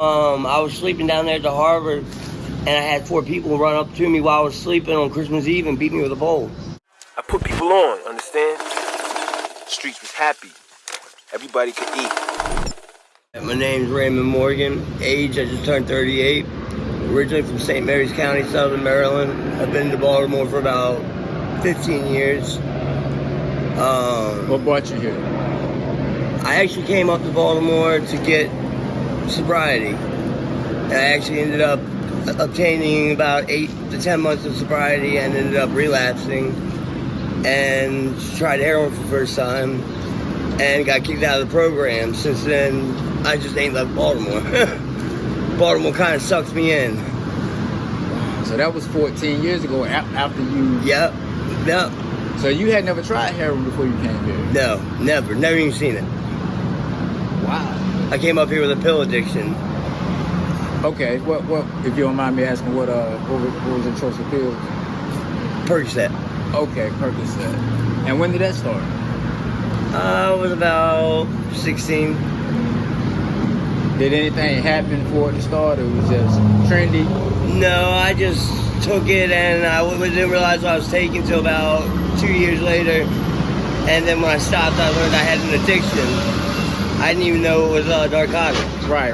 I was sleeping down there at the harbor, and I had 4 people run up to me while I was sleeping on Christmas Eve and beat me with a bowl. I put people on, understand? The streets was happy. Everybody could eat. My name's Raymond Morgan. Age, I just turned 38. Originally from St. Mary's County, Southern Maryland. I've been to Baltimore for about 15 years. What brought you here? I actually came up to Baltimore to get sobriety. And I actually ended up obtaining about 8 to 10 months of sobriety and ended up relapsing and tried heroin for the first time and got kicked out of the program. Since then, I just ain't left Baltimore. Baltimore kind of sucks me in. So that was 14 years ago after you... Yep. So you had never tried heroin before you came here? No, never even seen it. Wow. I came up here with a pill addiction. Okay, what if you don't mind me asking, what was your choice of pills? Percocet. Okay, Percocet. And when did that start? I was about 16. Did anything happen for it to start, or it was just trendy? No, I just took it and I didn't realize what I was taking until about 2 years later. And then when I stopped, I learned I had an addiction. I didn't even know it was narcotic. Right.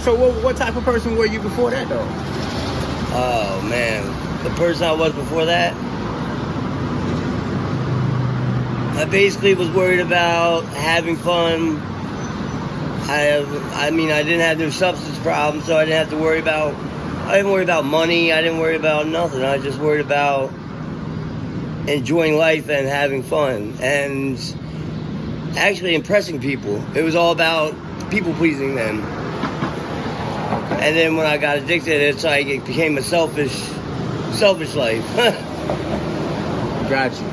So what type of person were you before that, though? Oh, man. The person I was before that? I basically was worried about having fun. I mean, I didn't have no substance problems, so I didn't worry about money. I didn't worry about nothing. I just worried about enjoying life and having fun and actually impressing people. It was all about people pleasing them. And then when I got addicted, it's like it became a selfish life. Got you.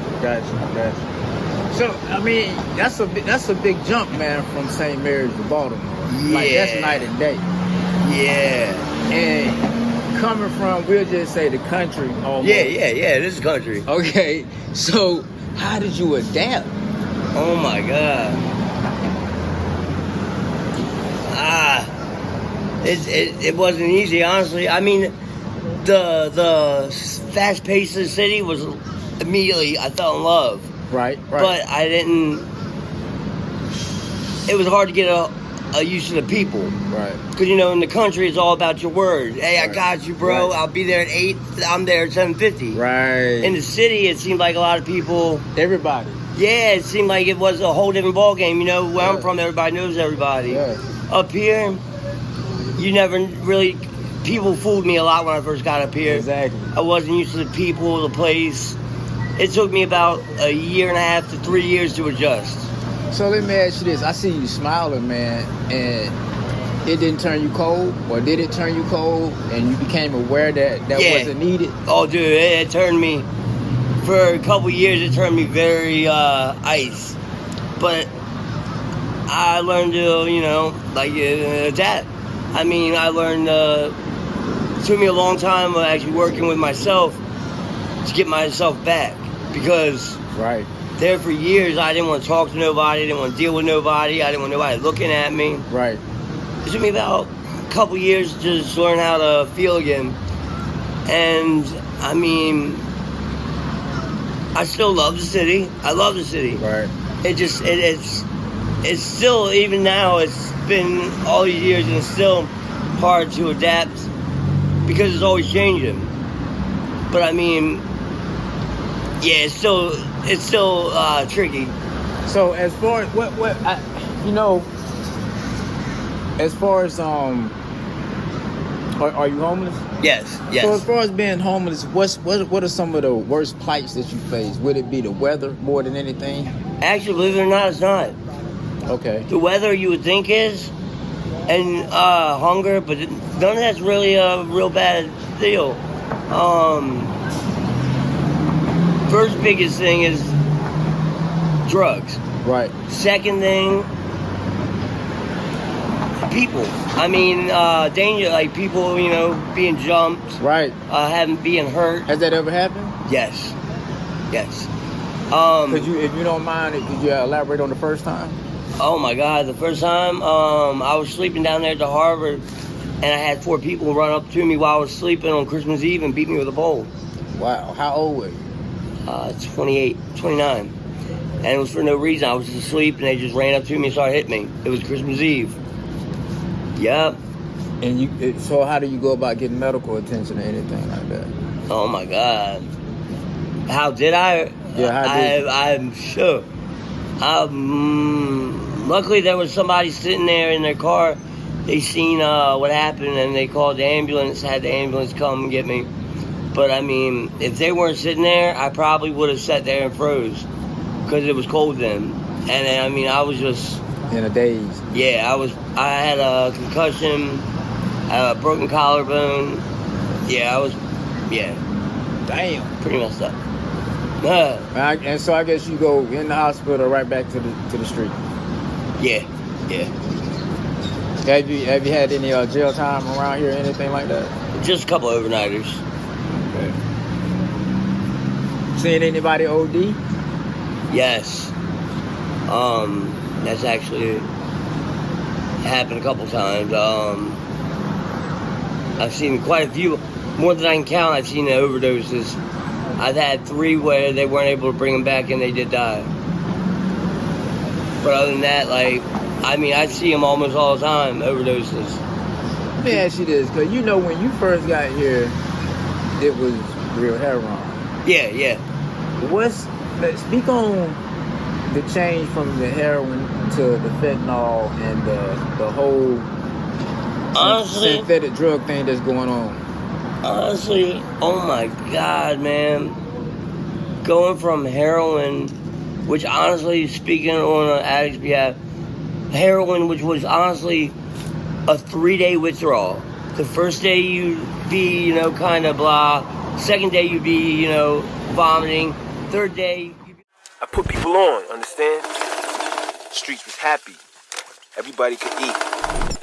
So, I mean, that's a big jump, man, from St. Mary's to Baltimore. Yeah. Like, that's night and day. Yeah. And coming from, we'll just say the country almost. Yeah, this is country. Okay, so how did you adapt? Oh my God. It wasn't easy, honestly. I mean, the fast pace of the city was immediately, I fell in love. Right. But I didn't, it was hard to get a used to the people. Right. Because, in the country, it's all about your word. Hey, Right. I got you, bro. Right. I'll be there at 8. I'm there at 7:50. Right. In the city, it seemed like a lot of people. Everybody. Yeah, it seemed like it was a whole different ballgame. Where I'm from, everybody knows everybody. Yeah. Up here, you never really... People fooled me a lot when I first got up here. Exactly. I wasn't used to the people, the place. It took me about a year and a half to 3 years to adjust. So let me ask you this. I see you smiling, man, and it didn't turn you cold? Or did it turn you cold and you became aware that wasn't needed? Oh, dude, it turned me... For a couple years, it turned me very ice. But I learned to, adapt. I mean, I learned... it took me a long time of actually working with myself to get myself back. Because right there for years, I didn't want to talk to nobody. I didn't want to deal with nobody. I didn't want nobody looking at me. Right. It took me about a couple years to just learn how to feel again. And, I mean... I still love the city. I love the city. Right. It's still, even now, it's been all these years and it's still hard to adapt because it's always changing. But I mean, yeah, it's still tricky. So as far as as far as are you homeless? Yes. So as far as being homeless, what are some of the worst plights that you face? Would it be the weather more than anything? Actually, believe it or not, it's not. Okay. The weather you would think is, and hunger, but none of that's really a real bad deal. First biggest thing is drugs. Right. Second thing, people. I mean, danger, like people, being jumped. Right. Being hurt. Has that ever happened? Yes. If you don't mind, could you elaborate on the first time? Oh my God! The first time, I was sleeping down there at the harbor, and I had 4 people run up to me while I was sleeping on Christmas Eve and beat me with a pole. Wow. How old were you? 28, 29. And it was for no reason. I was just asleep, and they just ran up to me and started hitting me. It was Christmas Eve. Yep. And so how do you go about getting medical attention or anything like that? Oh my God. How did I? Yeah, how did you? I'm sure. Luckily, there was somebody sitting there in their car. They seen what happened, and they called the ambulance, had the ambulance come and get me. But, I mean, if they weren't sitting there, I probably would have sat there and froze because it was cold then. And, I mean, I was just... In a daze. Yeah, I had a concussion, a broken collarbone. Yeah, Damn. pretty messed up. And so I guess you go in the hospital right back to the street. Yeah. Have you had any jail time around here or anything like that? Just a couple overnighters. Okay. Seen anybody OD? Yes. That's actually happened a couple times. I've seen quite a few, more than I can count. I've seen the overdoses. I've had 3 where they weren't able to bring them back and they did die. But other than that, I see them almost all the time, overdoses. Let me ask you this, because when you first got here, it was real heroin. Yeah. Speak on the change from the heroin to the fentanyl and the whole Honestly, synthetic drug thing that's going on. Honestly, oh my God, man. Going from heroin, which honestly, speaking on an addict's behalf, heroin, which was honestly a 3-day withdrawal. The first day you'd be, kind of blah. Second day you'd be, vomiting. Third day... I put people on, understand? Streets was happy. Everybody could eat.